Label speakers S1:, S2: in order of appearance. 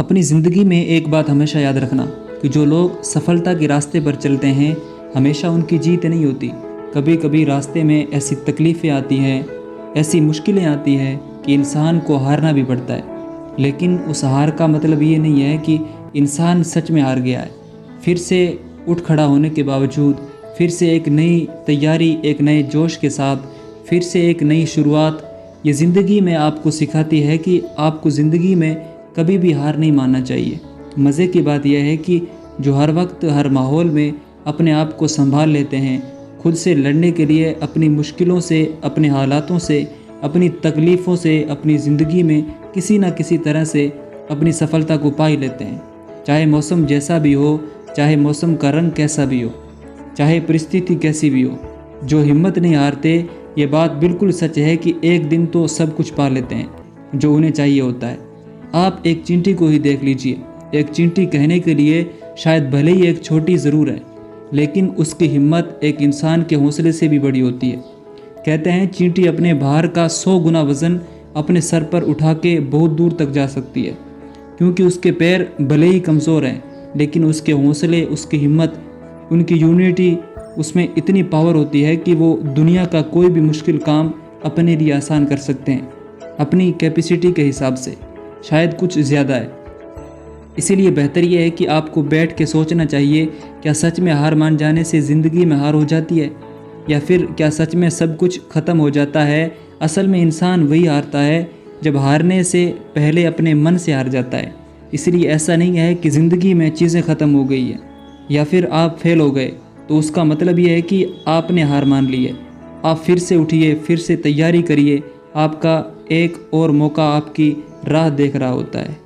S1: अपनी ज़िंदगी में एक बात हमेशा याद रखना कि जो लोग सफलता के रास्ते पर चलते हैं हमेशा उनकी जीत नहीं होती। कभी कभी रास्ते में ऐसी तकलीफ़ें आती हैं, ऐसी मुश्किलें आती हैं कि इंसान को हारना भी पड़ता है। लेकिन उस हार का मतलब ये नहीं है कि इंसान सच में हार गया है। फिर से उठ खड़ा होने के बावजूद, फिर से एक नई तैयारी, एक नए जोश के साथ, फिर से एक नई शुरुआत, ये ज़िंदगी में आपको सिखाती है कि आपको ज़िंदगी में कभी भी हार नहीं मानना चाहिए। मज़े की बात यह है कि जो हर वक्त हर माहौल में अपने आप को संभाल लेते हैं, खुद से लड़ने के लिए अपनी मुश्किलों से, अपने हालातों से, अपनी तकलीफ़ों से, अपनी ज़िंदगी में किसी न किसी तरह से अपनी सफलता को पा ही लेते हैं। चाहे मौसम जैसा भी हो, चाहे मौसम का रंग कैसा भी हो, चाहे परिस्थिति कैसी भी हो, जो हिम्मत नहीं हारते, ये बात बिल्कुल सच है कि एक दिन तो सब कुछ पा लेते हैं जो उन्हें चाहिए होता है। आप एक चींटी को ही देख लीजिए। एक चींटी कहने के लिए शायद भले ही एक छोटी ज़रूर है, लेकिन उसकी हिम्मत एक इंसान के हौसले से भी बड़ी होती है। कहते हैं चींटी अपने भार का 100 गुना वज़न अपने सर पर उठा के बहुत दूर तक जा सकती है, क्योंकि उसके पैर भले ही कमज़ोर हैं, लेकिन उसके हौसले, उसकी हिम्मत, उनकी यूनिटी, उसमें इतनी पावर होती है कि वो दुनिया का कोई भी मुश्किल काम अपने लिए आसान कर सकते हैं, अपनी कैपेसिटी के हिसाब से, शायद कुछ ज़्यादा है। इसीलिए बेहतर यह है कि आपको बैठ के सोचना चाहिए, क्या सच में हार मान जाने से ज़िंदगी में हार हो जाती है, या फिर क्या सच में सब कुछ ख़त्म हो जाता है। असल में इंसान वही हारता है जब हारने से पहले अपने मन से हार जाता है। इसलिए ऐसा नहीं है कि ज़िंदगी में चीज़ें ख़त्म हो गई हैं या फिर आप फेल हो गए तो उसका मतलब ये है कि आपने हार मान ली है। आप फिर से उठिए, फिर से तैयारी करिए, आपका एक और मौका आपकी राह देख रहा होता है।